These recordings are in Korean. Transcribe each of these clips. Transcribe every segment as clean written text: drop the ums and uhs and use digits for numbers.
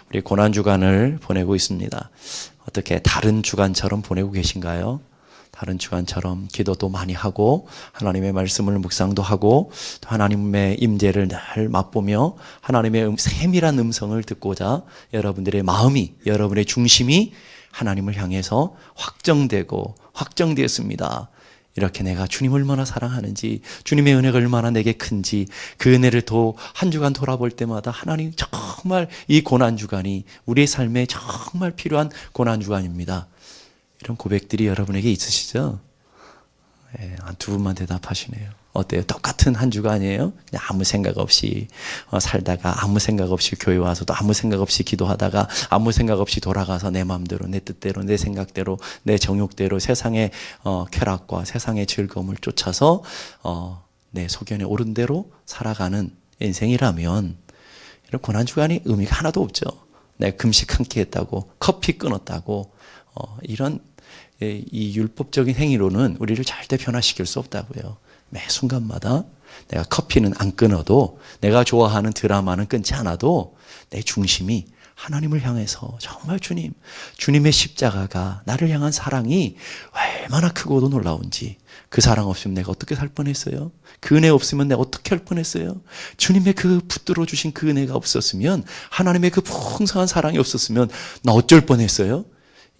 우리 고난주간을 보내고 있습니다. 어떻게 다른 주간처럼 보내고 계신가요? 다른 주간처럼 기도도 많이 하고 하나님의 말씀을 묵상도 하고 또 하나님의 임재를 늘 맛보며 하나님의 세밀한 음성을 듣고자 여러분들의 마음이, 여러분의 중심이 하나님을 향해서 확정되었습니다. 이렇게 내가 주님을 얼마나 사랑하는지, 주님의 은혜가 얼마나 내게 큰지, 그 은혜를 또 한 주간 돌아볼 때마다 하나님 정말 이 고난주간이 우리의 삶에 정말 필요한 고난주간입니다. 이런 고백들이 여러분에게 있으시죠? 네, 한 두 분만 대답하시네요. 어때요? 똑같은 한 주간이에요? 그냥 아무 생각 없이 살다가 아무 생각 없이 교회 와서도 아무 생각 없이 기도하다가 아무 생각 없이 돌아가서 내 마음대로, 내 뜻대로, 내 생각대로, 내 정욕대로 세상의 쾌락과 세상의 즐거움을 쫓아서 내 소견에 오른 대로 살아가는 인생이라면 이런 고난주간이 의미가 하나도 없죠. 내가 금식 한 끼 했다고, 커피 끊었다고 이런 이 율법적인 행위로는 우리를 절대 변화시킬 수 없다고요. 매 순간마다 내가 커피는 안 끊어도, 내가 좋아하는 드라마는 끊지 않아도 내 중심이 하나님을 향해서 정말 주님의 십자가가 나를 향한 사랑이 얼마나 크고도 놀라운지, 그 사랑 없으면 내가 어떻게 살 뻔했어요? 그 은혜 없으면 내가 어떻게 할 뻔했어요? 주님의 그 붙들어 주신 그 은혜가 없었으면, 하나님의 그 풍성한 사랑이 없었으면 나 어쩔 뻔했어요?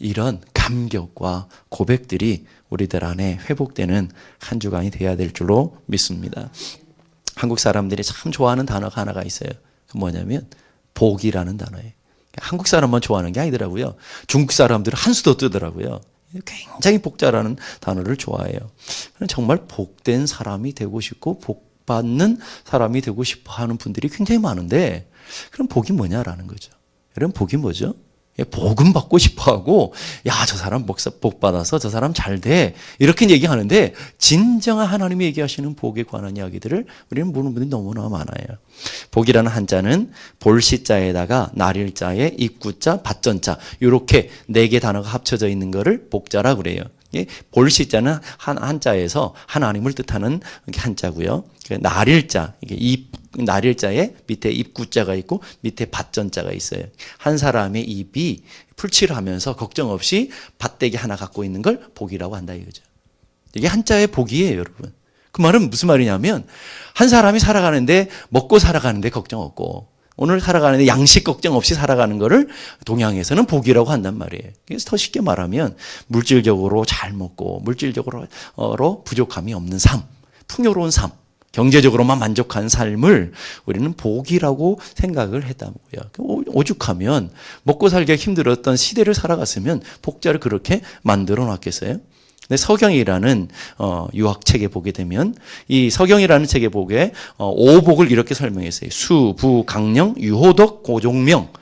이런 감격과 고백들이 우리들 안에 회복되는 한 주간이 되어야 될 줄로 믿습니다. 한국 사람들이 참 좋아하는 단어가 하나가 있어요. 그 뭐냐면 복이라는 단어예요. 한국 사람만 좋아하는 게 아니더라고요. 중국 사람들은 한 수도 뜨더라고요. 굉장히 복자라는 단어를 좋아해요. 정말 복된 사람이 되고 싶고 복받는 사람이 되고 싶어 하는 분들이 굉장히 많은데, 그럼 복이 뭐냐라는 거죠. 여러분, 복이 뭐죠? 복음 받고 싶어 하고, 야, 저 사람 복 받아서 저 사람 잘 돼, 이렇게 얘기하는데 진정한 하나님이 얘기하시는 복에 관한 이야기들을 우리는 모르는 분들이 너무나 많아요. 복이라는 한자는 볼시자에다가 날일자에 입구자, 받전자, 이렇게 네 개 단어가 합쳐져 있는 거를 복자라고 그래요. 볼시자는 한자에서 하나님을 뜻하는 한자고요. 날일자, 이게 날일자에 밑에 입구자가 있고 밑에 받전자가 있어요. 한 사람의 입이 풀칠을 하면서 걱정 없이 밭대기 하나 갖고 있는 걸 복이라고 한다 이거죠. 이게 한자의 복이에요, 여러분. 그 말은 무슨 말이냐면, 한 사람이 살아가는데, 먹고 살아가는데 걱정 없고, 오늘 살아가는데 양식 걱정 없이 살아가는 거를 동양에서는 복이라고 한단 말이에요. 그래서 더 쉽게 말하면 물질적으로 잘 먹고 물질적으로 부족함이 없는 삶, 풍요로운 삶, 경제적으로만 만족한 삶을 우리는 복이라고 생각을 했다고요. 오죽하면 먹고 살기가 힘들었던 시대를 살아갔으면 복자를 그렇게 만들어 놨겠어요? 근데 서경이라는 유학책에 보게 되면, 이 서경이라는 책에 보게 오복을 이렇게 설명했어요. 수, 부, 강령, 유호덕, 고종명.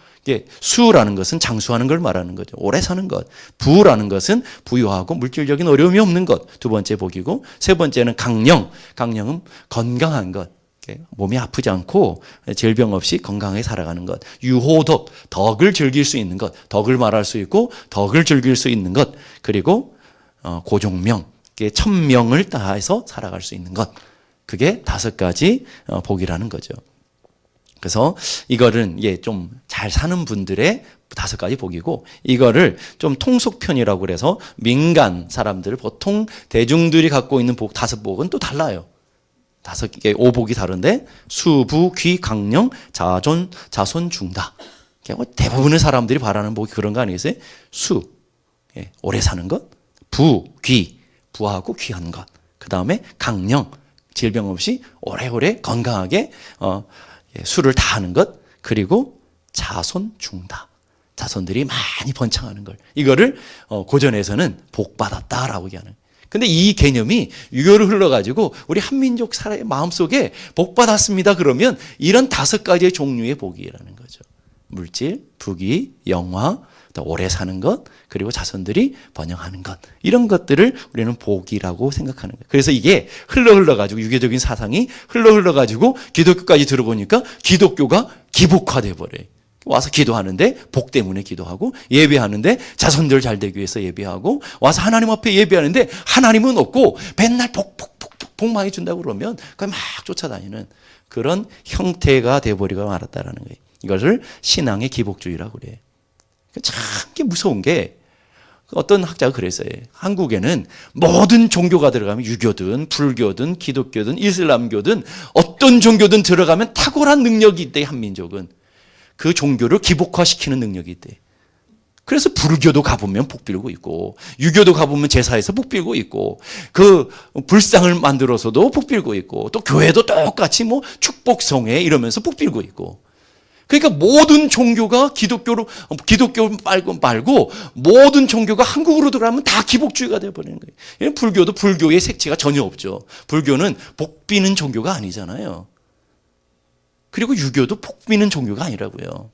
수라는 것은 장수하는 걸 말하는 거죠. 오래 사는 것. 부라는 것은 부유하고 물질적인 어려움이 없는 것. 두 번째 복이고, 세 번째는 강령. 강령은 건강한 것. 몸이 아프지 않고 질병 없이 건강하게 살아가는 것. 유호덕, 덕을 즐길 수 있는 것. 덕을 말할 수 있고 덕을 즐길 수 있는 것. 그리고 고종명, 천명을 다해서 살아갈 수 있는 것. 그게 5가지 복이라는 거죠. 그래서 이거는 좀 잘 사는 분들의 5가지 복이고, 이거를 좀 통속편이라고 그래서 민간 사람들, 보통 대중들이 갖고 있는 복 5복은 또 달라요. 5개, 5복이 다른데, 수, 부, 귀, 강령, 자손, 중다. 대부분의 사람들이 바라는 복이 그런 거 아니겠어요? 수, 오래 사는 것. 부, 귀, 부하고 귀한 것. 그 다음에 강령, 질병 없이 오래오래 건강하게 수를 다하는 것. 그리고 자손 중다, 자손들이 많이 번창하는 걸. 이거를 고전에서는 복 받았다라고 얘기하는. 근데 이 개념이 유교로 흘러가지고 우리 한민족 사람의 마음속에 복 받았습니다 그러면 이런 5가지의 종류의 복이라는 거죠. 물질, 부귀, 영화, 또 오래 사는 것, 그리고 자손들이 번영하는 것, 이런 것들을 우리는 복이라고 생각하는 거예요. 그래서 이게 흘러가지고, 유교적인 사상이 흘러가지고 기독교까지 들어보니까 기독교가 기복화돼 버려요. 와서 기도하는데 복 때문에 기도하고, 예배하는데 자손들 잘 되기 위해서 예배하고, 와서 하나님 앞에 예배하는데 하나님은 없고 맨날 복 많이 준다고 그러면 그걸 막 쫓아다니는 그런 형태가 돼버리고 말았다라는 거예요. 이것을 신앙의 기복주의라고 그래요. 참 무서운 게 어떤 학자가 그랬어요. 한국에는 모든 종교가 들어가면 유교든 불교든 기독교든 이슬람교든 어떤 종교든 들어가면 탁월한 능력이 있대. 한민족은 그 종교를 기복화시키는 능력이 있대. 그래서 불교도 가보면 복 빌고 있고 유교도 가보면 제사에서 복 빌고 있고 그 불상을 만들어서도 복 빌고 있고 또 교회도 똑같이 뭐 축복성회 이러면서 복 빌고 있고, 그러니까 모든 종교가 기독교 말고 모든 종교가 한국으로 들어가면 다 기복주의가 되어버리는 거예요. 불교도 불교의 색채가 전혀 없죠. 불교는 복 비는 종교가 아니잖아요. 그리고 유교도 복 비는 종교가 아니라고요.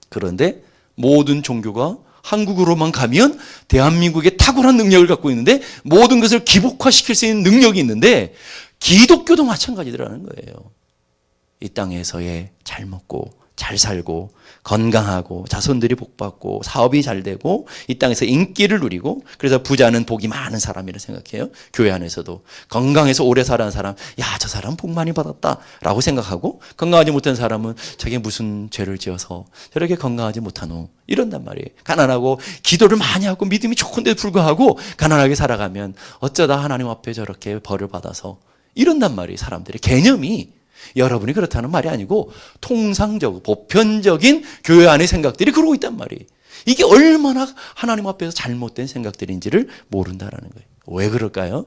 그런데 모든 종교가 한국으로만 가면 대한민국의 탁월한 능력을 갖고 있는데 모든 것을 기복화시킬 수 있는 능력이 있는데 기독교도 마찬가지더라는 거예요. 이 땅에서의 잘 먹고 잘 살고 건강하고 자손들이 복받고 사업이 잘 되고 이 땅에서 인기를 누리고, 그래서 부자는 복이 많은 사람이라고 생각해요. 교회 안에서도 건강해서 오래 살아는 사람, 야, 저 사람 복 많이 받았다 라고 생각하고, 건강하지 못한 사람은 저게 무슨 죄를 지어서 저렇게 건강하지 못하노 이런단 말이에요. 가난하고 기도를 많이 하고 믿음이 좋은데도 불구하고 가난하게 살아가면 어쩌다 하나님 앞에 저렇게 벌을 받아서 이런단 말이에요. 사람들의 개념이. 여러분이 그렇다는 말이 아니고 통상적, 보편적인 교회 안의 생각들이 그러고 있단 말이에요. 이게 얼마나 하나님 앞에서 잘못된 생각들인지를 모른다라는 거예요. 왜 그럴까요?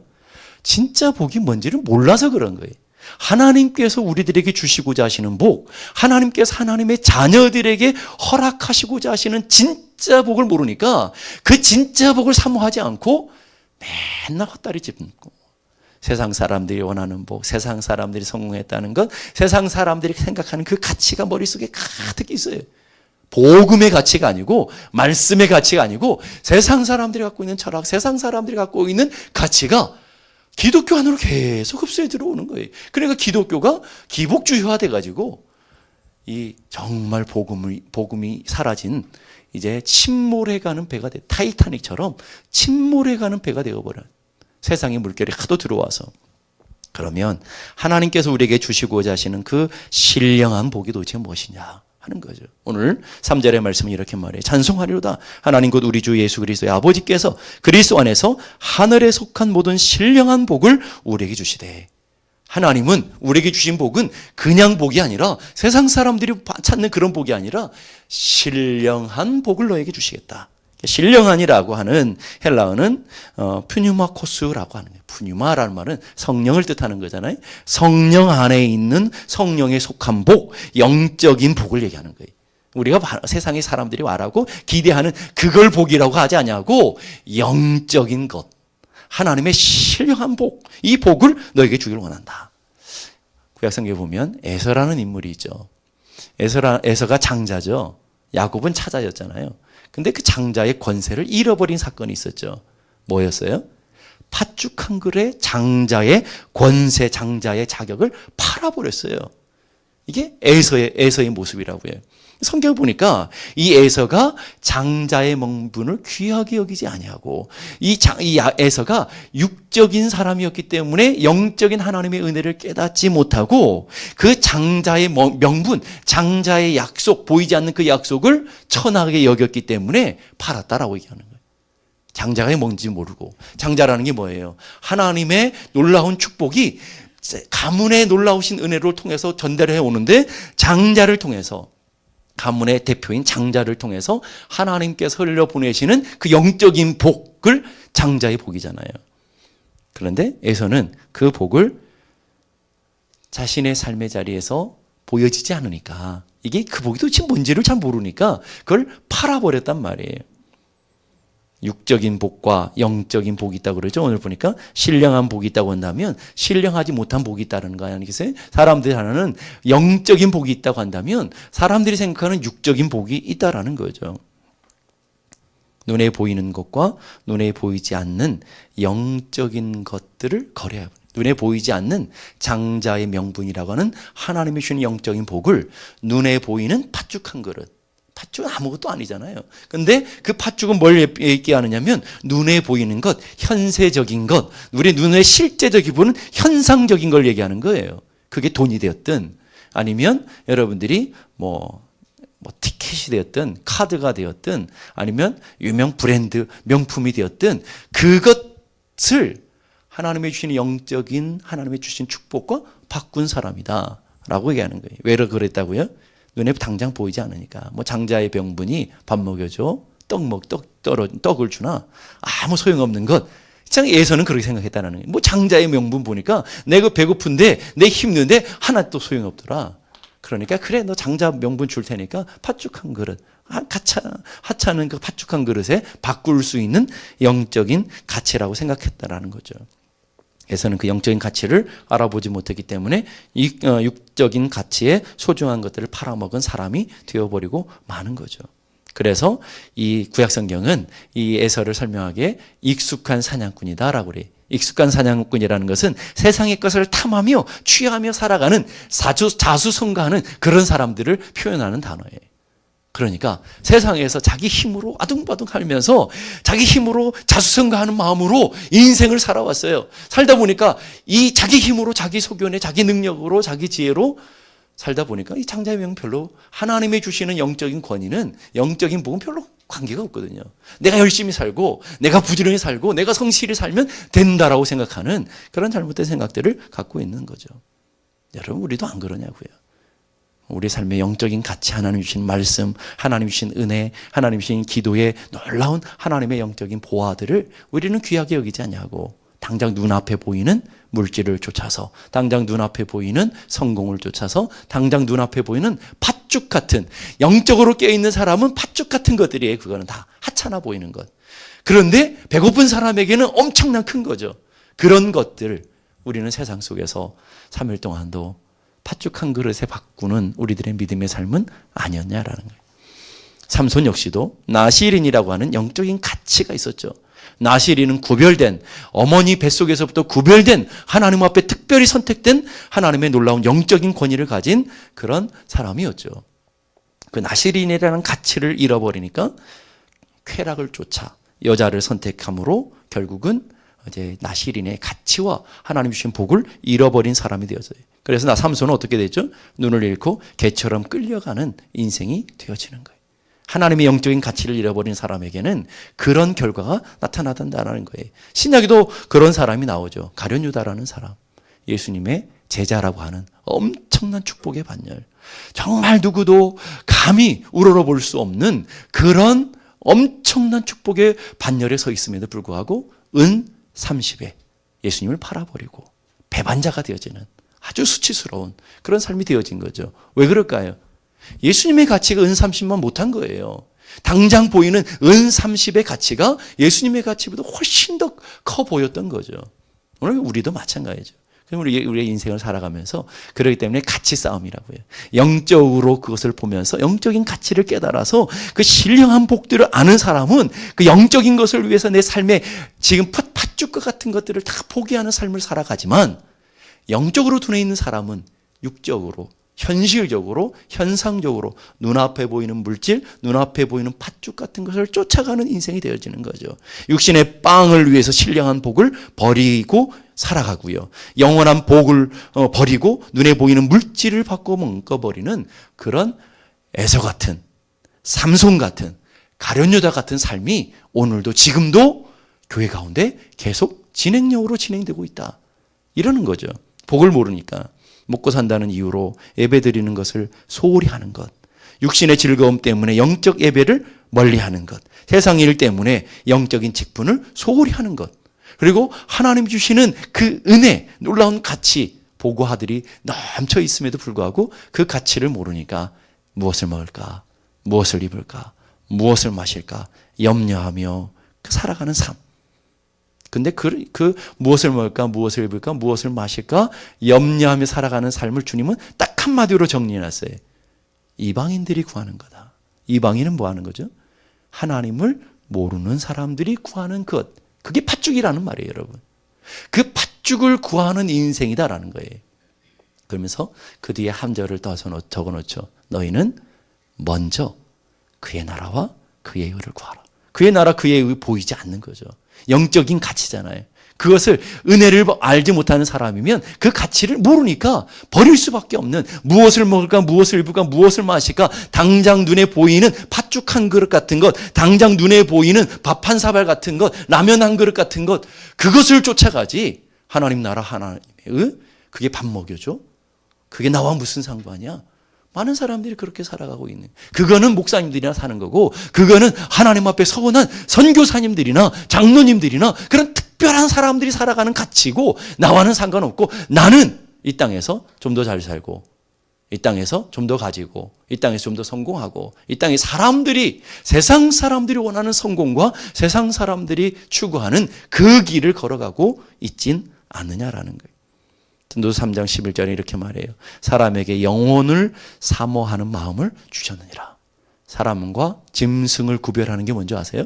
진짜 복이 뭔지를 몰라서 그런 거예요. 하나님께서 우리들에게 주시고자 하시는 복, 하나님께서 하나님의 자녀들에게 허락하시고자 하시는 진짜 복을 모르니까 그 진짜 복을 사모하지 않고 맨날 헛다리 짚고, 세상 사람들이 원하는 복, 세상 사람들이 성공했다는 것, 세상 사람들이 생각하는 그 가치가 머릿속에 가득 있어요. 복음의 가치가 아니고 말씀의 가치가 아니고 세상 사람들이 갖고 있는 철학, 세상 사람들이 갖고 있는 가치가 기독교 안으로 계속 흡수해 들어오는 거예요. 그러니까 기독교가 기복주의화돼 가지고 이 정말 복음이 사라진 이제 침몰해가는 배가 돼, 타이타닉처럼 침몰해가는 배가 되어버려요. 세상의 물결이 하도 들어와서. 그러면 하나님께서 우리에게 주시고자 하시는 그 신령한 복이 도대체 무엇이냐 하는 거죠. 오늘 3절의 말씀은 이렇게 말해요. 찬송하리로다. 하나님 곧 우리 주 예수 그리스도의 아버지께서 그리스도 안에서 하늘에 속한 모든 신령한 복을 우리에게 주시되, 하나님은 우리에게 주신 복은 그냥 복이 아니라 세상 사람들이 찾는 그런 복이 아니라 신령한 복을 너에게 주시겠다. 신령한이라고 하는 헬라어는 푸뉴마코스라고 하는 거예요. 푸뉴마라는 말은 성령을 뜻하는 거잖아요. 성령 안에 있는 성령에 속한 복, 영적인 복을 얘기하는 거예요. 우리가 세상의 사람들이 말하고 기대하는 그걸 복이라고 하지 않냐고, 영적인 것, 하나님의 신령한 복, 이 복을 너에게 주기를 원한다. 구약성경에 보면 에서라는 인물이 있죠. 에서가 장자죠. 야곱은 차자였잖아요. 근데 그 장자의 권세를 잃어버린 사건이 있었죠. 뭐였어요? 팥죽 한 그릇에 장자의 권세, 장자의 자격을 팔아버렸어요. 이게 에서의 모습이라고 해요. 성경을 보니까 이 에서가 장자의 명분을 귀하게 여기지 아니하고, 이 에서가 육적인 사람이었기 때문에 영적인 하나님의 은혜를 깨닫지 못하고 그 장자의 명분, 장자의 약속, 보이지 않는 그 약속을 천하게 여겼기 때문에 팔았다라고 얘기하는 거예요. 장자가 뭔지 모르고. 장자라는 게 뭐예요? 하나님의 놀라운 축복이 가문의 놀라우신 은혜를 통해서 전달해 오는데, 장자를 통해서, 가문의 대표인 장자를 통해서 하나님께서 흘려보내시는 그 영적인 복을 장자의 복이잖아요. 그런데 에서는 그 복을 자신의 삶의 자리에서 보여지지 않으니까, 이게 그 복이 도대체 뭔지를 잘 모르니까 그걸 팔아버렸단 말이에요. 육적인 복과 영적인 복이 있다고 그러죠. 오늘 보니까 신령한 복이 있다고 한다면 신령하지 못한 복이 있다는 거 아니겠어요? 사람들이 하는 영적인 복이 있다고 한다면 사람들이 생각하는 육적인 복이 있다라는 거죠. 눈에 보이는 것과 눈에 보이지 않는 영적인 것들을 거래해야 합니다. 눈에 보이지 않는 장자의 명분이라고 하는 하나님이 주신 영적인 복을 눈에 보이는 팥죽 한 그릇, 팥죽은 아무것도 아니잖아요. 근데 그 팥죽은 뭘 얘기하느냐면 눈에 보이는 것, 현세적인 것, 우리 눈에 실제적이 보는 현상적인 걸 얘기하는 거예요. 그게 돈이 되었든 아니면 여러분들이 뭐 뭐 티켓이 되었든 카드가 되었든 아니면 유명 브랜드 명품이 되었든 그것을 하나님이 주신 영적인 하나님이 주신 축복과 바꾼 사람이다 라고 얘기하는 거예요. 왜 그랬다고요? 눈에 당장 보이지 않으니까. 뭐 장자의 병분이 밥 먹여줘, 떡을 주나 아무 소용없는 것. 예서는 그렇게 생각했다는 거예요. 뭐 장자의 명분 보니까 내가 배고픈데 내 힘든데 하나도 소용없더라. 그러니까 그래 너 장자 명분 줄 테니까 팥죽 그릇, 하찮은 그 팥죽 그릇에 바꿀 수 있는 영적인 가치라고 생각했다라는 거죠. 에서는 그 영적인 가치를 알아보지 못했기 때문에 육적인 가치에 소중한 것들을 팔아먹은 사람이 되어버리고 마는 거죠. 그래서 이 구약성경은 이 에서를 설명하기에 익숙한 사냥꾼이다라고 그래요. 익숙한 사냥꾼이라는 것은 세상의 것을 탐하며 취하며 살아가는 자수성가하는 그런 사람들을 표현하는 단어예요. 그러니까 세상에서 자기 힘으로 아둥바둥 하면서 자기 힘으로 자수성가하는 마음으로 인생을 살아왔어요. 살다 보니까 이 자기 힘으로 자기 소견에 자기 능력으로 자기 지혜로 살다 보니까 이 장자의 명 별로 하나님이 주시는 영적인 권위는 영적인 복은 별로 관계가 없거든요. 내가 열심히 살고 내가 부지런히 살고 내가 성실히 살면 된다라고 생각하는 그런 잘못된 생각들을 갖고 있는 거죠. 여러분 우리도 안 그러냐고요. 우리 삶의 영적인 가치, 하나님 주신 말씀, 하나님 주신 은혜, 하나님 주신 기도의 놀라운 하나님의 영적인 보화들을 우리는 귀하게 여기지 않냐고. 당장 눈앞에 보이는 물질을 쫓아서, 당장 눈앞에 보이는 성공을 쫓아서, 당장 눈앞에 보이는 팥죽 같은, 영적으로 깨어있는 사람은 팥죽 같은 것들이에요. 그거는 다 하찮아 보이는 것. 그런데 배고픈 사람에게는 엄청난 큰 거죠. 그런 것들 우리는 세상 속에서 3일 동안도 팥죽 한 그릇에 바꾸는 우리들의 믿음의 삶은 아니었냐라는 거예요. 삼손 역시도 나시린이라고 하는 영적인 가치가 있었죠. 나시린은 구별된, 어머니 뱃속에서부터 구별된, 하나님 앞에 특별히 선택된 하나님의 놀라운 영적인 권위를 가진 그런 사람이었죠. 그 나시린이라는 가치를 잃어버리니까 쾌락을 쫓아 여자를 선택함으로 결국은 이제 나시린의 가치와 하나님 주신 복을 잃어버린 사람이 되었어요. 그래서 삼손은 어떻게 됐죠? 눈을 잃고 개처럼 끌려가는 인생이 되어지는 거예요. 하나님의 영적인 가치를 잃어버린 사람에게는 그런 결과가 나타나던다라는 거예요. 신약에도 그런 사람이 나오죠. 가룟 유다라는 사람. 예수님의 제자라고 하는 엄청난 축복의 반열. 정말 누구도 감히 우러러볼 수 없는 그런 엄청난 축복의 반열에 서 있음에도 불구하고 은 30에 예수님을 팔아버리고 배반자가 되어지는 아주 수치스러운 그런 삶이 되어진 거죠. 왜 그럴까요? 예수님의 가치가 은 30만 못한 거예요. 당장 보이는 은 30의 가치가 예수님의 가치보다 훨씬 더 커 보였던 거죠. 오늘 우리도 마찬가지죠. 우리의 인생을 살아가면서 그렇기 때문에 가치 싸움이라고요. 영적으로 그것을 보면서 영적인 가치를 깨달아서 그 신령한 복들을 아는 사람은 그 영적인 것을 위해서 내 삶에 지금 팥죽과 같은 것들을 다 포기하는 삶을 살아가지만 영적으로 둔해 있는 사람은 육적으로, 현실적으로, 현상적으로 눈앞에 보이는 물질, 눈앞에 보이는 팥죽 같은 것을 쫓아가는 인생이 되어지는 거죠. 육신의 빵을 위해서 신령한 복을 버리고 살아가고요. 영원한 복을 버리고 눈에 보이는 물질을 바꿔 먹어버리는 그런 에서 같은, 삼손 같은, 가룟 유다 같은 삶이 오늘도 지금도 교회 가운데 계속 진행형으로 진행되고 있다. 이러는 거죠. 복을 모르니까. 먹고 산다는 이유로 예배 드리는 것을 소홀히 하는 것, 육신의 즐거움 때문에 영적 예배를 멀리하는 것, 세상 일 때문에 영적인 직분을 소홀히 하는 것, 그리고 하나님 주시는 그 은혜, 놀라운 가치, 보고하들이 넘쳐 있음에도 불구하고 그 가치를 모르니까 무엇을 먹을까, 무엇을 입을까, 무엇을 마실까 염려하며 살아가는 삶. 근데 그 무엇을 먹을까, 무엇을 입을까, 무엇을 마실까 염려하며 살아가는 삶을 주님은 딱 한마디로 정리해놨어요. 이방인들이 구하는 거다. 이방인은 뭐 하는 거죠? 하나님을 모르는 사람들이 구하는 것. 그게 팥죽이라는 말이에요, 여러분. 그 팥죽을 구하는 인생이다라는 거예요. 그러면서 그 뒤에 한 절을 더 적어놓죠. 너희는 먼저 그의 나라와 그의 의를 구하라. 그의 나라, 그의 의 보이지 않는 거죠. 영적인 가치잖아요. 그것을 은혜를 알지 못하는 사람이면 그 가치를 모르니까 버릴 수밖에 없는, 무엇을 먹을까, 무엇을 입을까, 무엇을 마실까, 당장 눈에 보이는 팥죽 한 그릇 같은 것, 당장 눈에 보이는 밥 한 사발 같은 것, 라면 한 그릇 같은 것, 그것을 쫓아가지 하나님 나라, 하나님의 그게 밥 먹여줘? 그게 나와 무슨 상관이야? 많은 사람들이 그렇게 살아가고 있는, 그거는 목사님들이나 사는 거고, 그거는 하나님 앞에 서원한 선교사님들이나 장로님들이나 그런 특별한 사람들이 살아가는 가치고, 나와는 상관없고, 나는 이 땅에서 좀 더 잘 살고, 이 땅에서 좀 더 가지고, 이 땅에서 좀 더 성공하고, 이 땅에 사람들이, 세상 사람들이 원하는 성공과 세상 사람들이 추구하는 그 길을 걸어가고 있진 않느냐라는 거예요. 전도서 3장 11절에 이렇게 말해요. 사람에게 영혼을 사모하는 마음을 주셨느니라. 사람과 짐승을 구별하는 게 뭔지 아세요?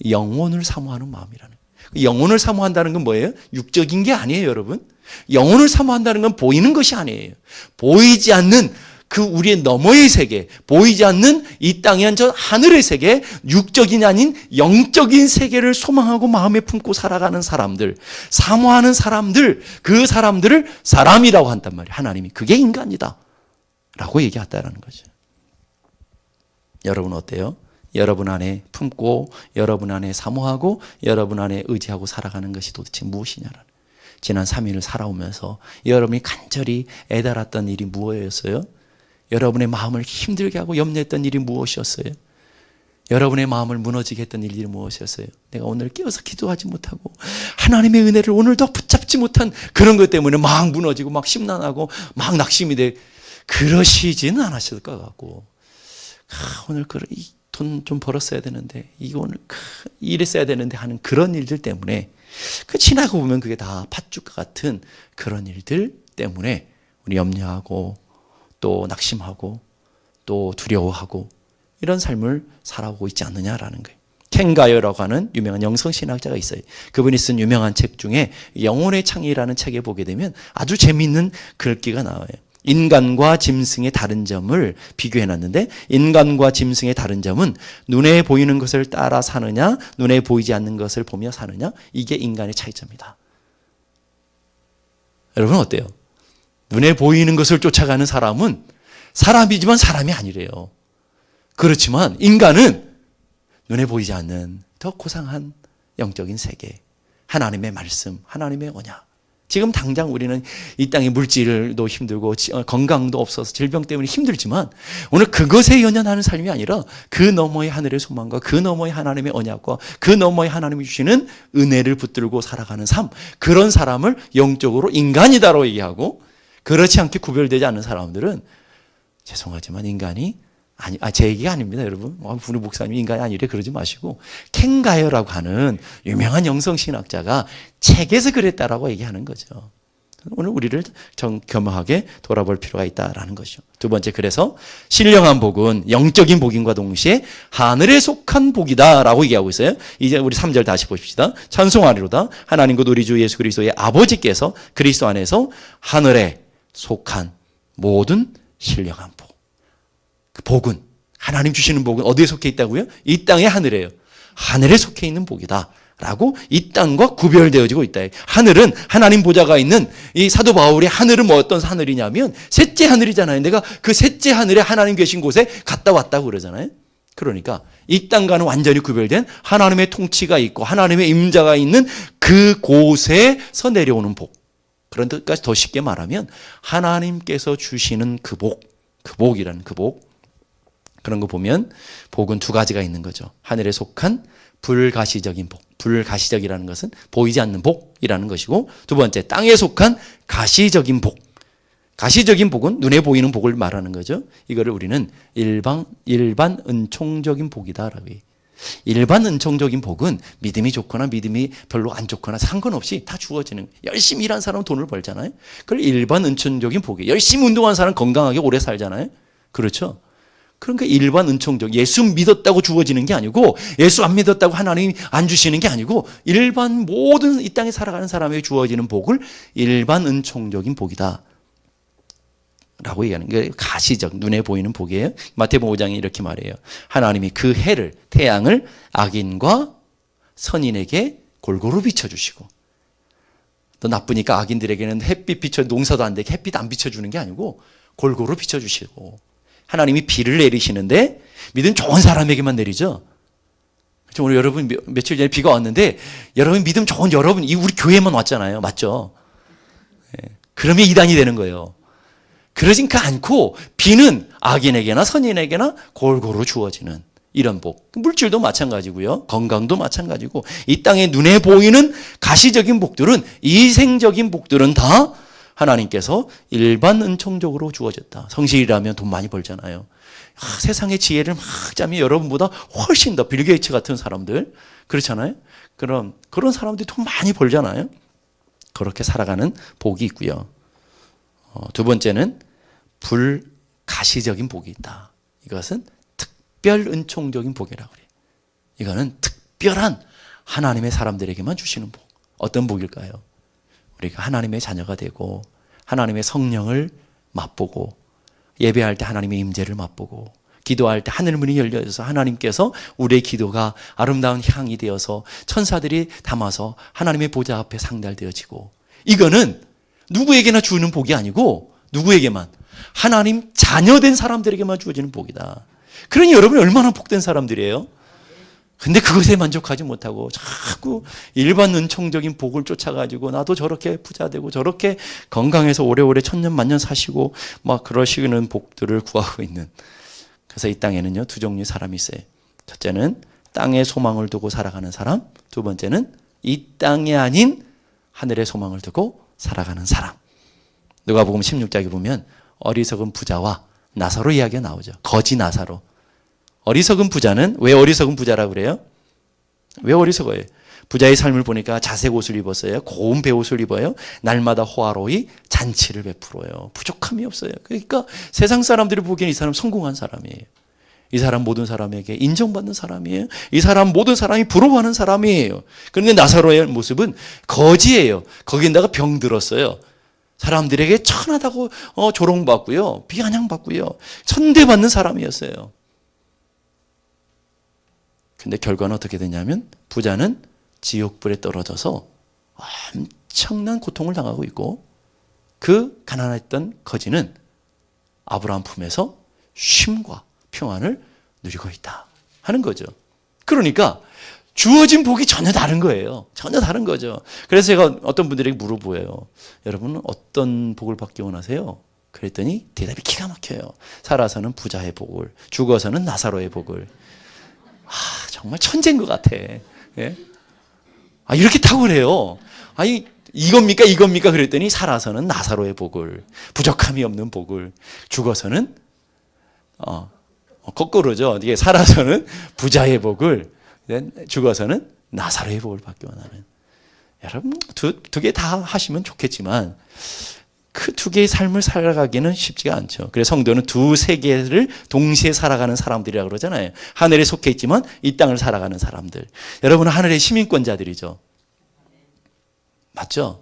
영혼을 사모하는 마음이라는 거예요. 영혼을 사모한다는 건 뭐예요? 육적인 게 아니에요, 여러분. 영혼을 사모한다는 건 보이는 것이 아니에요. 보이지 않는 그 우리의 너머의 세계, 보이지 않는 이 땅에 한 저 하늘의 세계, 육적인 아닌 영적인 세계를 소망하고 마음에 품고 살아가는 사람들, 사모하는 사람들, 그 사람들을 사람이라고 한단 말이에요. 하나님이. 그게 인간이다 라고 얘기했다라는 거죠. 여러분 어때요? 여러분 안에 품고, 여러분 안에 사모하고, 여러분 안에 의지하고 살아가는 것이 도대체 무엇이냐라는. 지난 3일을 살아오면서 여러분이 간절히 애달았던 일이 무엇이었어요? 여러분의 마음을 힘들게 하고 염려했던 일이 무엇이었어요? 여러분의 마음을 무너지게 했던 일이 무엇이었어요? 내가 오늘 깨어서 기도하지 못하고 하나님의 은혜를 오늘도 붙잡지 못한 그런 것 때문에 막 무너지고 막 심란하고 막 낙심이 돼. 그러시지는 않았을 것 같고, 오늘 돈 좀 벌었어야 되는데, 이거 오늘 이랬어야 되는데 하는 그런 일들 때문에, 지나고 보면 그게 다 팥죽과 같은 그런 일들 때문에 우리 염려하고 또 낙심하고 또 두려워하고 이런 삶을 살아오고 있지 않느냐라는 거예요. 켄 가이어라고 하는 유명한 영성신학자가 있어요. 그분이 쓴 유명한 책 중에 영혼의 창의라는 책에 보게 되면 아주 재미있는 글귀가 나와요. 인간과 짐승의 다른 점을 비교해놨는데, 인간과 짐승의 다른 점은 눈에 보이는 것을 따라 사느냐, 눈에 보이지 않는 것을 보며 사느냐, 이게 인간의 차이점이다. 여러분 어때요? 눈에 보이는 것을 쫓아가는 사람은 사람이지만 사람이 아니래요. 그렇지만 인간은 눈에 보이지 않는 더 고상한 영적인 세계, 하나님의 말씀, 하나님의 언약. 지금 당장 우리는 이 땅의 물질도 힘들고 건강도 없어서 질병 때문에 힘들지만, 오늘 그것에 연연하는 삶이 아니라 그 너머의 하늘의 소망과 그 너머의 하나님의 언약과 그 너머의 하나님이 주시는 은혜를 붙들고 살아가는 삶, 그런 사람을 영적으로 인간이다라고 얘기하고, 그렇지 않게 구별되지 않는 사람들은 죄송하지만 인간이 제 얘기가 아닙니다, 여러분. 우리 목사님이 인간이 아니래 그러지 마시고, 켄 가이어라고 하는 유명한 영성신학자가 책에서 그랬다라고 얘기하는 거죠. 오늘 우리를 겸허하게 돌아볼 필요가 있다라는 것이죠. 두 번째, 그래서 신령한 복은 영적인 복인과 동시에 하늘에 속한 복이다라고 얘기하고 있어요. 이제 우리 3절 다시 보십시다. 찬송하리로다. 하나님 곧 우리 주 예수 그리스도의 아버지께서 그리스도 안에서 하늘에 속한 모든 신령한 복. 그 복은, 하나님 주시는 복은 어디에 속해 있다고요? 이 땅의 하늘이에요. 하늘에 속해 있는 복이다 라고 이 땅과 구별되어지고 있다. 하늘은 하나님 보좌가 있는, 이 사도 바울의 하늘은 뭐 어떤 하늘이냐면 셋째 하늘이잖아요. 내가 그 셋째 하늘에 하나님 계신 곳에 갔다 왔다고 그러잖아요. 그러니까 이 땅과는 완전히 구별된 하나님의 통치가 있고 하나님의 임자가 있는 그 곳에서 내려오는 복. 그런 뜻까지 더 쉽게 말하면 하나님께서 주시는 그 복, 그 복이라는 그 복. 그런 거 보면 복은 두 가지가 있는 거죠. 하늘에 속한 불가시적인 복. 불가시적이라는 것은 보이지 않는 복이라는 것이고, 두 번째 땅에 속한 가시적인 복. 가시적인 복은 눈에 보이는 복을 말하는 거죠. 이거를 우리는 일반 은총적인 복이다라고 해요. 일반 은총적인 복은 믿음이 좋거나 믿음이 별로 안 좋거나 상관없이 다 주어지는, 열심히 일한 사람은 돈을 벌잖아요. 그걸 일반 은총적인 복이에요. 열심히 운동한 사람은 건강하게 오래 살잖아요. 그렇죠? 그러니까 일반 은총적, 예수 믿었다고 주어지는 게 아니고, 예수 안 믿었다고 하나님이 안 주시는 게 아니고, 일반 모든 이 땅에 살아가는 사람에게 주어지는 복을 일반 은총적인 복이다 라고 얘기하는 게 가시적, 눈에 보이는 복이에요. 마태복음 5장에 이렇게 말해요. 하나님이 그 해를, 태양을 악인과 선인에게 골고루 비춰주시고, 너 나쁘니까 악인들에게는 햇빛 비춰 농사도 안 되게 햇빛 안 비춰주는 게 아니고 골고루 비춰주시고, 하나님이 비를 내리시는데 믿음 좋은 사람에게만 내리죠. 오늘 여러분 며칠 전에 비가 왔는데 여러분 믿음 좋은 여러분 이 우리 교회만 왔잖아요. 맞죠? 그러면 이단이 되는 거예요. 그러지가 않고 비는 악인에게나 선인에게나 골고루 주어지는 이런 복. 물질도 마찬가지고요. 건강도 마찬가지고, 이 땅에 눈에 보이는 가시적인 복들은, 이생적인 복들은 다 하나님께서 일반 은총적으로 주어졌다. 성실이라면 돈 많이 벌잖아요. 세상의 지혜를 막 짜면 여러분보다 훨씬 더 빌 게이츠 같은 사람들, 그렇잖아요. 그런 사람들이 돈 많이 벌잖아요. 그렇게 살아가는 복이 있고요. 두 번째는 불가시적인 복이 있다. 이것은 특별 은총적인 복이라고 그래요. 이거는 특별한 하나님의 사람들에게만 주시는 복. 어떤 복일까요? 우리가 하나님의 자녀가 되고 하나님의 성령을 맛보고, 예배할 때 하나님의 임재를 맛보고, 기도할 때 하늘문이 열려져서 하나님께서 우리의 기도가 아름다운 향이 되어서 천사들이 담아서 하나님의 보좌 앞에 상달되어지고, 이거는 누구에게나 주는 복이 아니고 누구에게만, 하나님 자녀된 사람들에게만 주어지는 복이다. 그러니 여러분이 얼마나 복된 사람들이에요? 근데 그것에 만족하지 못하고 자꾸 일반 은총적인 복을 쫓아가지고 나도 저렇게 부자 되고 저렇게 건강해서 오래오래 천년 만년 사시고 막 그러시는 복들을 구하고 있는. 그래서 이 땅에는요, 두 종류의 사람이 있어요. 첫째는 땅에 소망을 두고 살아가는 사람, 두 번째는 이 땅이 아닌 하늘의 소망을 두고 살아가는 사람. 누가복음 16장에 보면 어리석은 부자와 나사로 이야기가 나오죠. 거지 나사로. 어리석은 부자는 왜 어리석은 부자라고 그래요? 왜 어리석어요? 부자의 삶을 보니까 자색 옷을 입었어요. 고운 배옷을 입어요. 날마다 호화로이 잔치를 베풀어요. 부족함이 없어요. 그러니까 세상 사람들이 보기엔 이 사람 성공한 사람이에요. 이 사람 모든 사람에게 인정받는 사람이에요. 이 사람 모든 사람이 부러워하는 사람이에요. 그런데 나사로의 모습은 거지예요. 거기다가 병들었어요. 사람들에게 천하다고 조롱받고요, 비아냥받고요, 천대받는 사람이었어요. 근데 결과는 어떻게 되냐면 부자는 지옥불에 떨어져서 엄청난 고통을 당하고 있고, 그 가난했던 거지는 아브라함 품에서 쉼과 평안을 누리고 있다 하는 거죠. 그러니까 주어진 복이 전혀 다른 거예요. 전혀 다른 거죠. 그래서 제가 어떤 분들에게 물어보여요. 여러분은 어떤 복을 받기 원하세요? 그랬더니 대답이 기가 막혀요. 살아서는 부자의 복을, 죽어서는 나사로의 복을. 정말 천재인 것 같아. 예? 이렇게 탁월해요. 이겁니까? 그랬더니 살아서는 나사로의 복을, 부족함이 없는 복을, 죽어서는 거꾸로죠. 이게 살아서는 부자의 복을, 죽어서는 나사로의 복을 받기 원하는. 여러분 두 개 다 하시면 좋겠지만 그 두 개의 삶을 살아가기는 쉽지가 않죠. 그래서 성도는 두 세계를 동시에 살아가는 사람들이라고 그러잖아요. 하늘에 속해 있지만 이 땅을 살아가는 사람들. 여러분은 하늘의 시민권자들이죠. 맞죠?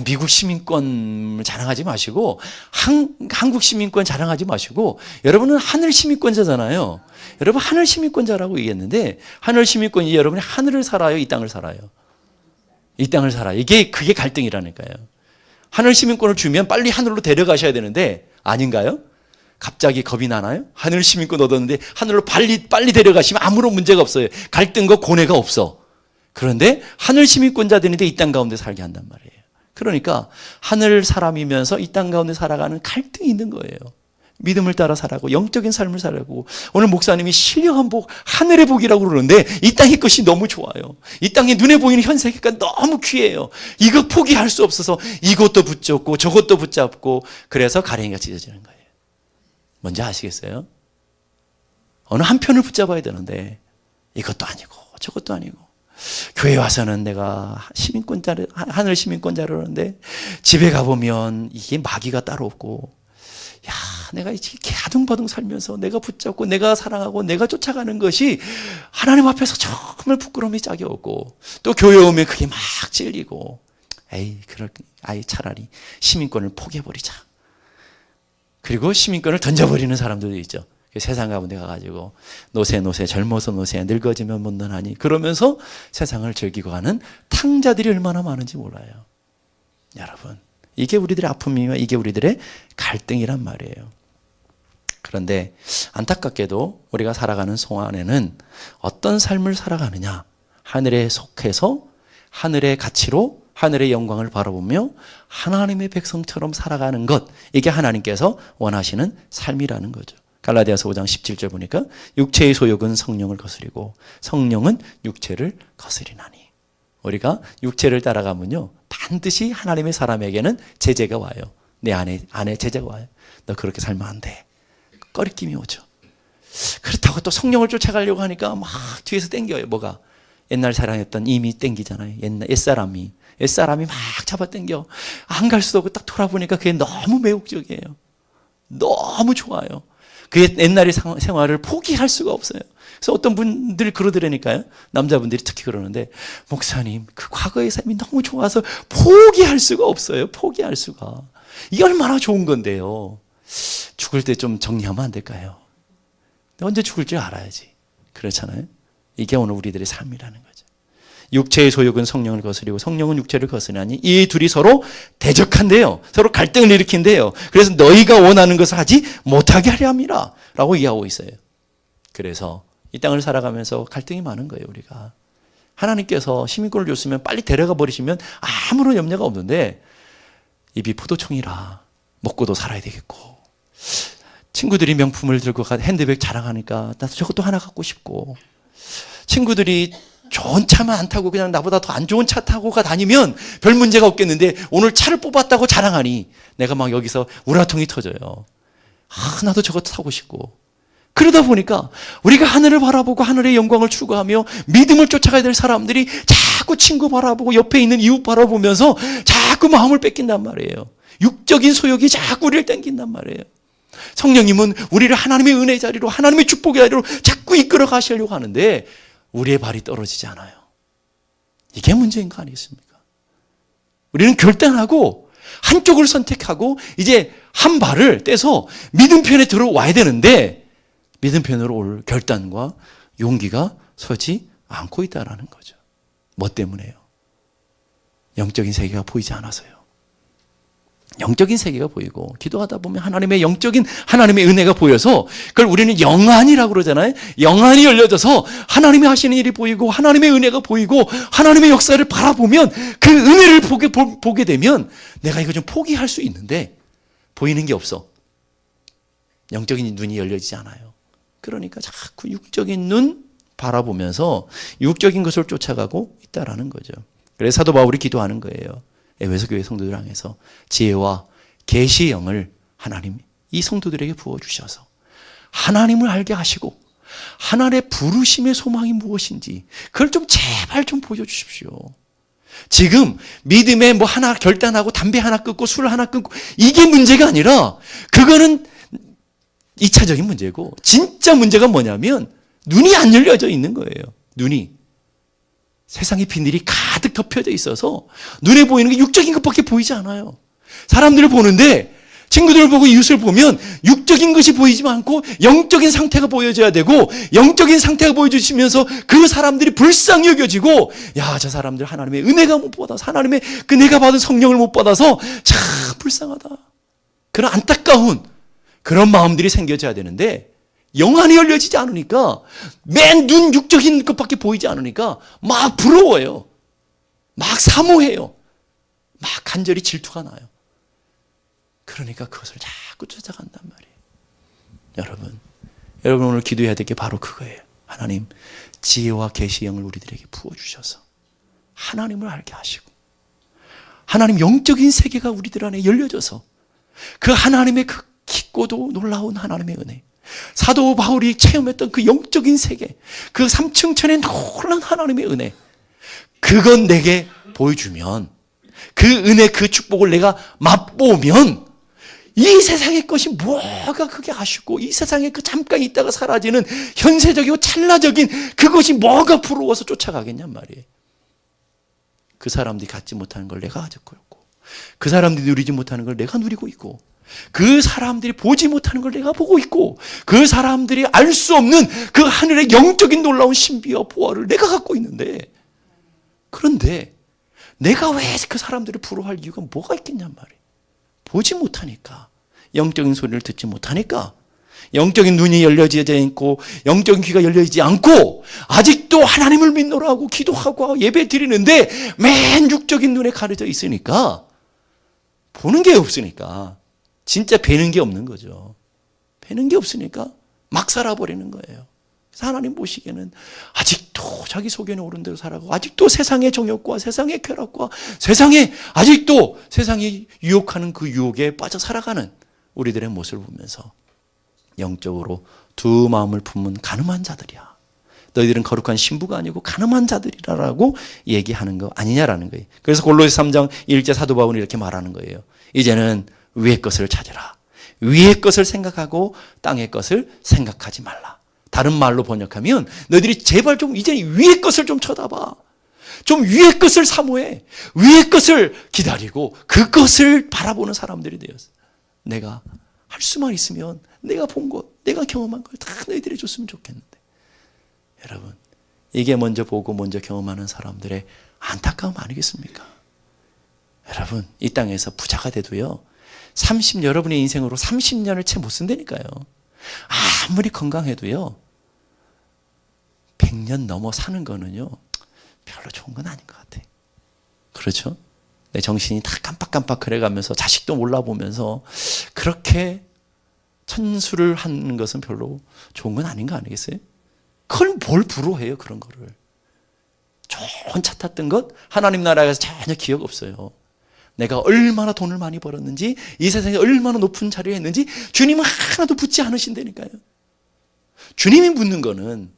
미국 시민권을 자랑하지 마시고 한국 시민권 자랑하지 마시고 여러분은 하늘 시민권자잖아요. 여러분 하늘 시민권자라고 얘기했는데, 하늘 시민권이 여러분이 하늘을 살아요, 이 땅을 살아요? 이 땅을 살아요. 그게 갈등이라니까요. 하늘 시민권을 주면 빨리 하늘로 데려가셔야 되는데 아닌가요? 갑자기 겁이 나나요? 하늘 시민권 얻었는데 하늘로 빨리 데려가시면 아무런 문제가 없어요. 갈등과 고뇌가 없어. 그런데 하늘 시민권자들인데 이 땅 가운데 살게 한단 말이에요. 그러니까 하늘 사람이면서 이 땅 가운데 살아가는 갈등이 있는 거예요. 믿음을 따라 살아가고 영적인 삶을 살아가고, 오늘 목사님이 신령한 복, 하늘의 복이라고 그러는데 이 땅의 것이 너무 좋아요. 이 땅에 눈에 보이는 현 세계가 너무 귀해요. 이거 포기할 수 없어서 이것도 붙잡고 저것도 붙잡고, 그래서 가랭이가 찢어지는 거예요. 뭔지 아시겠어요? 어느 한편을 붙잡아야 되는데 이것도 아니고 저것도 아니고, 교회 와서는 내가 하늘 시민권자를 하는데 집에 가보면 이게 마귀가 따로 없고, 내가 이렇게 아둥바둥 살면서 내가 붙잡고 내가 사랑하고 내가 쫓아가는 것이 하나님 앞에서 정말 부끄러움이 짝이 없고, 또 교회 오면 그게 막 찔리고, 차라리 시민권을 포기해버리자. 그리고 시민권을 던져버리는 사람들도 있죠. 세상 가운데 가가지고 노세 젊어서 노세 늙어지면 못난하니 그러면서 세상을 즐기고 가는 탕자들이 얼마나 많은지 몰라요. 여러분, 이게 우리들의 아픔이며 이게 우리들의 갈등이란 말이에요. 그런데 안타깝게도 우리가 살아가는 동안에는 어떤 삶을 살아가느냐, 하늘에 속해서 하늘의 가치로 하늘의 영광을 바라보며 하나님의 백성처럼 살아가는 것, 이게 하나님께서 원하시는 삶이라는 거죠. 갈라디아서 5장 17절 보니까 육체의 소욕은 성령을 거스리고 성령은 육체를 거스리나니. 우리가 육체를 따라가면요 반드시 하나님의 사람에게는 제재가 와요. 내 안에 제재가 와요. 너 그렇게 살면 안 돼. 꺼리낌이 오죠. 그렇다고 또 성령을 쫓아가려고 하니까 막 뒤에서 땡겨요. 뭐가? 옛날 사랑했던 임이 땡기잖아요. 옛사람이 막 잡아 땡겨. 안 갈 수도 없고 딱 돌아보니까 그게 너무 매혹적이에요. 너무 좋아요. 그의 옛날의 생활을 포기할 수가 없어요. 그래서 어떤 분들이 그러더라니까요. 남자분들이 특히 그러는데, 목사님, 그 과거의 삶이 너무 좋아서 포기할 수가 없어요. 포기할 수가. 이게 얼마나 좋은 건데요. 죽을 때 좀 정리하면 안 될까요? 언제 죽을 줄 알아야지. 그렇잖아요. 이게 오늘 우리들의 삶이라는 거죠. 육체의 소욕은 성령을 거스리고 성령은 육체를 거스리나니 이 둘이 서로 대적한대요. 서로 갈등을 일으킨대요. 그래서 너희가 원하는 것을 하지 못하게 하려 함이라 라고 얘기하고 있어요. 그래서 이 땅을 살아가면서 갈등이 많은 거예요. 우리가 하나님께서 시민권을 줬으면 빨리 데려가 버리시면 아무런 염려가 없는데, 입이 포도청이라 먹고도 살아야 되겠고, 친구들이 명품을 들고 핸드백 자랑하니까 나도 저것도 하나 갖고 싶고, 친구들이 좋은 차만 안 타고 그냥 나보다 더 안 좋은 차 타고 다니면 별 문제가 없겠는데 오늘 차를 뽑았다고 자랑하니 내가 막 여기서 우라통이 터져요. 나도 저것 타고 싶고. 그러다 보니까 우리가 하늘을 바라보고 하늘의 영광을 추구하며 믿음을 쫓아가야 될 사람들이 자꾸 친구 바라보고 옆에 있는 이웃 바라보면서 자꾸 마음을 뺏긴단 말이에요. 육적인 소욕이 자꾸 우리를 땡긴단 말이에요. 성령님은 우리를 하나님의 은혜의 자리로, 하나님의 축복의 자리로 자꾸 이끌어 가시려고 하는데 우리의 발이 떨어지지 않아요. 이게 문제인 거 아니겠습니까? 우리는 결단하고 한쪽을 선택하고 이제 한 발을 떼서 믿음편에 들어와야 되는데 믿음편으로 올 결단과 용기가 서지 않고 있다는 거죠. 뭐 때문에요? 영적인 세계가 보이지 않아서요. 영적인 세계가 보이고 기도하다 보면 하나님의 은혜가 보여서 그걸 우리는 영안이라고 그러잖아요. 영안이 열려져서 하나님이 하시는 일이 보이고 하나님의 은혜가 보이고 하나님의 역사를 바라보면 그 은혜를 보게 되면 내가 이거 좀 포기할 수 있는데 보이는 게 없어. 영적인 눈이 열려지지 않아요. 그러니까 자꾸 육적인 눈 바라보면서 육적인 것을 쫓아가고 있다라는 거죠. 그래서 사도 바울이 기도하는 거예요. 에베소 교회 성도들 향해서 지혜와 계시의 영을 하나님 이 성도들에게 부어주셔서 하나님을 알게 하시고 하나님의 부르심의 소망이 무엇인지 그걸 좀 제발 좀 보여주십시오. 지금 믿음에 뭐 하나 결단하고 담배 하나 끊고 술 하나 끊고 이게 문제가 아니라 그거는 2차적인 문제고 진짜 문제가 뭐냐면 눈이 안 열려져 있는 거예요. 눈이. 세상의 비늘이 가득 덮여져 있어서 눈에 보이는 게 육적인 것밖에 보이지 않아요. 사람들을 보는데 친구들을 보고 이웃을 보면 육적인 것이 보이지 않고 영적인 상태가 보여져야 되고 영적인 상태가 보여주시면서 그 사람들이 불쌍히 여겨지고 야, 저 사람들 하나님의 은혜가 못 받아서 하나님의 그 내가 받은 성령을 못 받아서 참 불쌍하다. 그런 안타까운 그런 마음들이 생겨져야 되는데 영안이 열려지지 않으니까 맨 눈 육적인 것밖에 보이지 않으니까 막 부러워요. 막 사모해요. 막 간절히 질투가 나요. 그러니까 그것을 자꾸 쫓아간단 말이에요. 여러분 오늘 기도해야 될 게 바로 그거예요. 하나님 지혜와 계시의 영을 우리들에게 부어주셔서 하나님을 알게 하시고 하나님 영적인 세계가 우리들 안에 열려져서 그 하나님의 그 깊고도 놀라운 하나님의 은혜, 사도 바울이 체험했던 그 영적인 세계, 그 삼층천의 놀라운 하나님의 은혜, 그건 내게 보여주면 그 은혜 그 축복을 내가 맛보면 이 세상의 것이 뭐가 그게 아쉽고 이 세상에 그 잠깐 있다가 사라지는 현세적이고 찰나적인 그것이 뭐가 부러워서 쫓아가겠냔 말이에요. 그 사람들이 갖지 못하는 걸 내가 가졌고 그 사람들이 누리지 못하는 걸 내가 누리고 있고 그 사람들이 보지 못하는 걸 내가 보고 있고 그 사람들이 알 수 없는 그 하늘의 영적인 놀라운 신비와 보화를 내가 갖고 있는데 그런데 내가 왜 그 사람들을 부러워할 이유가 뭐가 있겠냔 말이에요. 보지 못하니까 영적인 소리를 듣지 못하니까 영적인 눈이 열려지지 않고 영적인 귀가 열려지지 않고 아직도 하나님을 믿노라 하고 기도하고 예배 드리는데 맨 육적인 눈에 가려져 있으니까 보는 게 없으니까 진짜 배는 게 없는 거죠. 배는 게 없으니까 막 살아버리는 거예요. 그래서 하나님 보시기에는 아직도 자기 소견에 오른 대로 살아가고 아직도 세상의 정욕과 세상의 쾌락과 세상에 아직도 세상이 유혹하는 그 유혹에 빠져 살아가는 우리들의 모습을 보면서 영적으로 두 마음을 품은 가늠한 자들이야. 너희들은 거룩한 신부가 아니고 가늠한 자들이라고 얘기하는 거 아니냐라는 거예요. 그래서 골로새 3장 1절 사도 바울이 이렇게 말하는 거예요. 이제는 위의 것을 찾으라. 위의 것을 생각하고 땅의 것을 생각하지 말라. 다른 말로 번역하면 너희들이 제발 좀 이제 위의 것을 좀 쳐다봐. 좀 위의 것을 사모해. 위의 것을 기다리고 그것을 바라보는 사람들이 되었어. 내가 할 수만 있으면 내가 본 것, 내가 경험한 걸 다 너희들이 줬으면 좋겠는데. 여러분, 이게 먼저 보고 먼저 경험하는 사람들의 안타까움 아니겠습니까? 여러분, 이 땅에서 부자가 돼도요. 여러분의 인생으로 30년을 채 못 쓴다니까요. 아무리 건강해도요. 100년 넘어 사는 거는요. 별로 좋은 건 아닌 것 같아요. 그렇죠? 내 정신이 다 깜빡깜빡 그래가면서 자식도 몰라보면서 그렇게 천수를 하는 것은 별로 좋은 건 아닌 거 아니겠어요? 그걸 뭘 부러워해요, 그런 거를. 좋은 차 탔던 것 하나님 나라에서 전혀 기억 없어요. 내가 얼마나 돈을 많이 벌었는지 이 세상에 얼마나 높은 자리에 있는지 주님은 하나도 묻지 않으신다니까요. 주님이 묻는 거는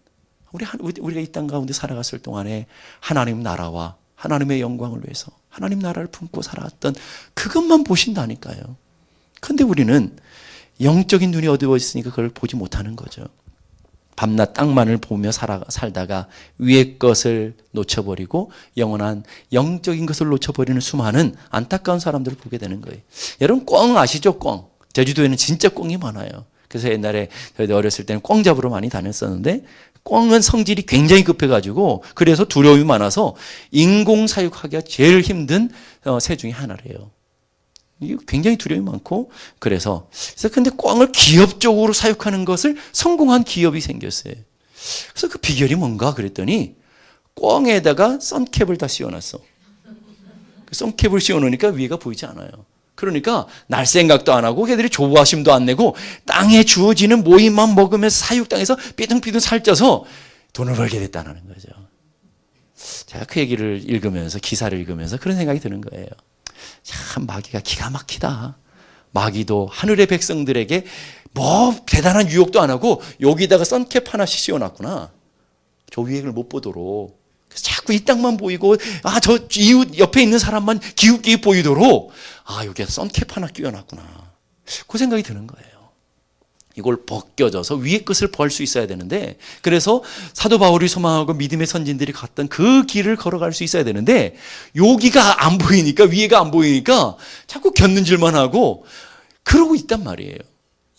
우리가 이 땅 가운데 살아갔을 동안에 하나님 나라와 하나님의 영광을 위해서 하나님 나라를 품고 살아왔던 그것만 보신다니까요. 그런데 우리는 영적인 눈이 어두워 있으니까 그걸 보지 못하는 거죠. 밤낮 땅만을 보며 살다가 위의 것을 놓쳐버리고 영원한 영적인 것을 놓쳐버리는 수많은 안타까운 사람들을 보게 되는 거예요. 여러분 꿩 아시죠? 꿩. 제주도에는 진짜 꿩이 많아요. 그래서 옛날에 저희도 어렸을 때는 꿩 잡으러 많이 다녔었는데 꿩은 성질이 굉장히 급해가지고 그래서 두려움이 많아서 인공사육하기가 제일 힘든 새 중에 하나래요. 이게 굉장히 두려움이 많고 그래서 근데 꿩을 기업적으로 사육하는 것을 성공한 기업이 생겼어요. 그래서 그 비결이 뭔가 그랬더니 꿩에다가 선캡을 다 씌워놨어. 선캡을 씌워놓으니까 위가 보이지 않아요. 그러니까 날 생각도 안 하고 걔들이 조바심도 안 내고 땅에 주어지는 모임만 먹으면서 사육당해서 삐둥삐둥 살쪄서 돈을 벌게 됐다는 거죠. 제가 그 얘기를 읽으면서 기사를 읽으면서 그런 생각이 드는 거예요. 참 마귀가 기가 막히다. 마귀도 하늘의 백성들에게 뭐 대단한 유혹도 안 하고 여기다가 선캡 하나씩 씌워놨구나. 저 위에 걸 못 보도록. 그래서 자꾸 이 땅만 보이고 저 이웃 옆에 있는 사람만 기웃기웃 보이도록 여기에 선캡 하나 끼워놨구나. 그 생각이 드는 거예요. 이걸 벗겨져서 위의 것을 벌 수 있어야 되는데 그래서 사도 바울이 소망하고 믿음의 선진들이 갔던 그 길을 걸어갈 수 있어야 되는데 여기가 안 보이니까 위에가 안 보이니까 자꾸 곁눈질만 하고 그러고 있단 말이에요.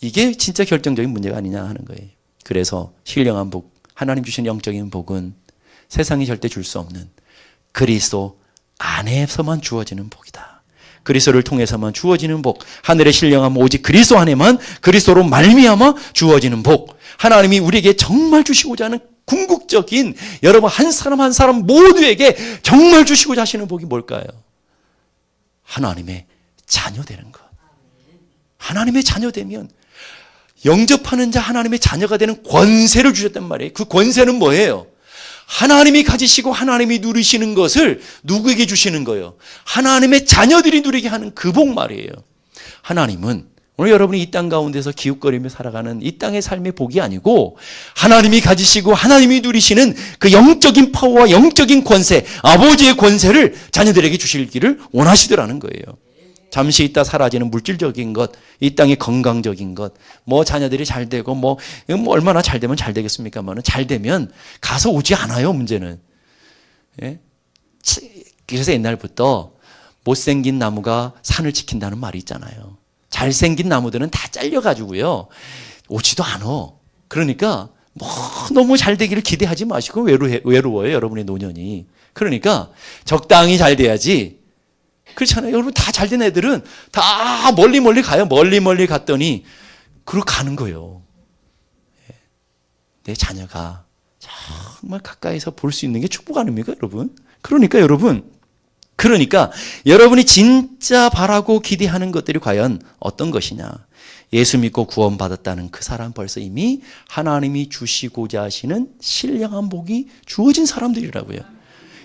이게 진짜 결정적인 문제가 아니냐 하는 거예요. 그래서 신령한 복, 하나님 주신 영적인 복은 세상이 절대 줄 수 없는 그리스도 안에서만 주어지는 복이다. 그리스도를 통해서만 주어지는 복, 하늘의 신령함 오직 그리스도 안에만 그리스도로 말미암아 주어지는 복, 하나님이 우리에게 정말 주시고자 하는 궁극적인 여러분 한 사람 한 사람 모두에게 정말 주시고자 하시는 복이 뭘까요? 하나님의 자녀 되는 것. 하나님의 자녀 되면 영접하는 자 하나님의 자녀가 되는 권세를 주셨단 말이에요. 그 권세는 뭐예요? 하나님이 가지시고 하나님이 누리시는 것을 누구에게 주시는 거예요? 하나님의 자녀들이 누리게 하는 그 복 말이에요. 하나님은 오늘 여러분이 이 땅 가운데서 기웃거리며 살아가는 이 땅의 삶의 복이 아니고 하나님이 가지시고 하나님이 누리시는 그 영적인 파워와 영적인 권세, 아버지의 권세를 자녀들에게 주시기를 원하시더라는 거예요. 잠시 있다 사라지는 물질적인 것, 이 땅의 건강적인 것, 뭐 자녀들이 잘 되고 뭐 얼마나 잘 되면 잘 되겠습니까만은 잘 되면 가서 오지 않아요, 문제는. 예? 그래서 옛날부터 못생긴 나무가 산을 지킨다는 말이 있잖아요. 잘생긴 나무들은 다 잘려가지고요. 오지도 않아. 그러니까 뭐 너무 잘 되기를 기대하지 마시고 외로워요. 여러분의 노년이. 그러니까 적당히 잘 돼야지. 그렇잖아요. 여러분 다 잘 된 애들은 다 멀리 가요. 멀리 갔더니 그러고 가는 거예요. 내 자녀가 정말 가까이서 볼 수 있는 게 축복 아닙니까, 여러분? 그러니까 여러분이 진짜 바라고 기대하는 것들이 과연 어떤 것이냐? 예수 믿고 구원받았다는 그 사람 벌써 이미 하나님이 주시고자 하시는 신령한 복이 주어진 사람들이라고요.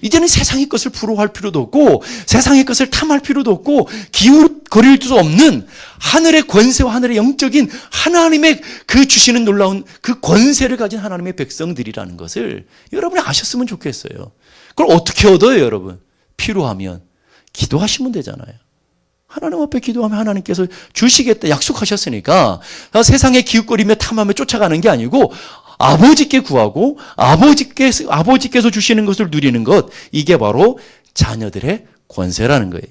이제는 세상의 것을 부러워할 필요도 없고 세상의 것을 탐할 필요도 없고 기웃거릴 수도 없는 하늘의 권세와 하늘의 영적인 하나님의 그 주시는 놀라운 그 권세를 가진 하나님의 백성들이라는 것을 여러분이 아셨으면 좋겠어요. 그걸 어떻게 얻어요, 여러분? 필요하면 기도하시면 되잖아요. 하나님 앞에 기도하면 하나님께서 주시겠다 약속하셨으니까 세상에 기웃거리며 탐하며 쫓아가는 게 아니고 아버지께 구하고 아버지께서 주시는 것을 누리는 것, 이게 바로 자녀들의 권세라는 거예요.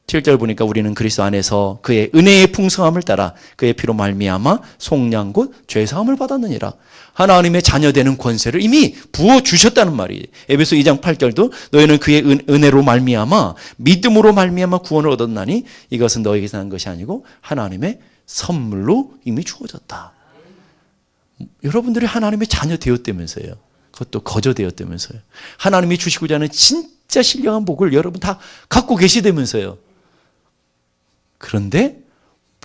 7절 보니까 우리는 그리스도 안에서 그의 은혜의 풍성함을 따라 그의 피로 말미암아 속량 곧 죄사함을 받았느니라. 하나님의 자녀되는 권세를 이미 부어주셨다는 말이에요. 에베소 2장 8절도 너희는 그의 은혜로 말미암아 믿음으로 말미암아 구원을 얻었나니 이것은 너에게서 난 것이 아니고 하나님의 선물로 이미 주어졌다. 여러분들이 하나님의 자녀 되었다면서요. 그것도 거저 되었다면서요. 하나님이 주시고자 하는 진짜 신령한 복을 여러분 다 갖고 계시다면서요. 그런데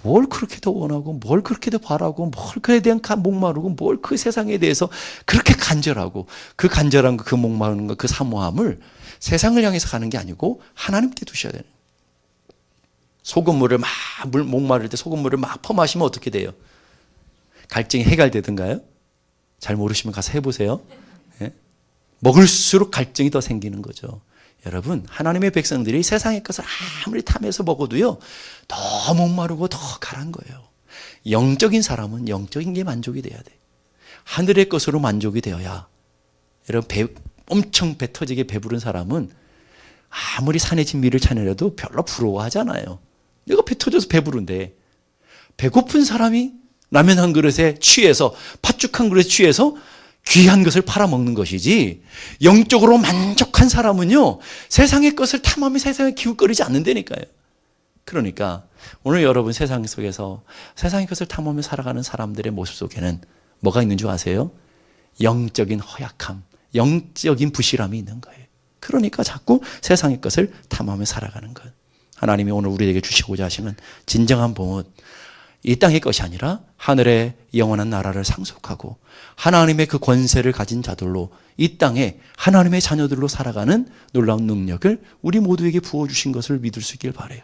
뭘 그렇게 더 원하고 뭘 그렇게 더 바라고 뭘 그에 대한 목마르고 뭘 그 세상에 대해서 그렇게 간절하고 그 간절한 거, 그 목마르는 거, 그 사모함을 세상을 향해서 가는 게 아니고 하나님께 두셔야 되는 거예요. 소금물을 막 목마를 때 소금물을 막 퍼마시면 어떻게 돼요? 갈증이 해갈되던가요? 잘 모르시면 가서 해보세요. 예? 먹을수록 갈증이 더 생기는 거죠. 여러분, 하나님의 백성들이 세상의 것을 아무리 탐해서 먹어도요, 더 목마르고 더 가란 거예요. 영적인 사람은 영적인 게 만족이 돼야 돼. 하늘의 것으로 만족이 되어야. 여러분, 엄청 배 터지게 배부른 사람은 아무리 산의 진미를 찾으려도 별로 부러워하잖아요. 내가 배 터져서 배부른데, 배고픈 사람이 라면 한 그릇에 취해서, 팥죽 한 그릇에 취해서 귀한 것을 팔아먹는 것이지, 영적으로 만족한 사람은요, 세상의 것을 탐하며 세상에 기웃거리지 않는다니까요. 그러니까 오늘 여러분 세상 속에서 세상의 것을 탐하며 살아가는 사람들의 모습 속에는 뭐가 있는 줄 아세요? 영적인 허약함, 영적인 부실함이 있는 거예요. 그러니까 자꾸 세상의 것을 탐하며 살아가는 것. 하나님이 오늘 우리에게 주시고자 하시는 진정한 복은 이 땅의 것이 아니라 하늘의 영원한 나라를 상속하고 하나님의 그 권세를 가진 자들로 이 땅에 하나님의 자녀들로 살아가는 놀라운 능력을 우리 모두에게 부어주신 것을 믿을 수 있길 바라요.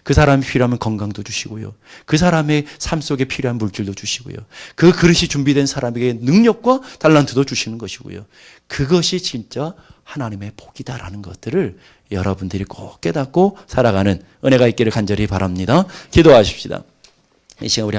그 사람이 필요하면 건강도 주시고요. 그 사람의 삶 속에 필요한 물질도 주시고요. 그 그릇이 준비된 사람에게 능력과 달란트도 주시는 것이고요. 그것이 진짜 하나님의 복이다라는 것들을 여러분들이 꼭 깨닫고 살아가는 은혜가 있기를 간절히 바랍니다. 기도하십시다. 이 시간 우리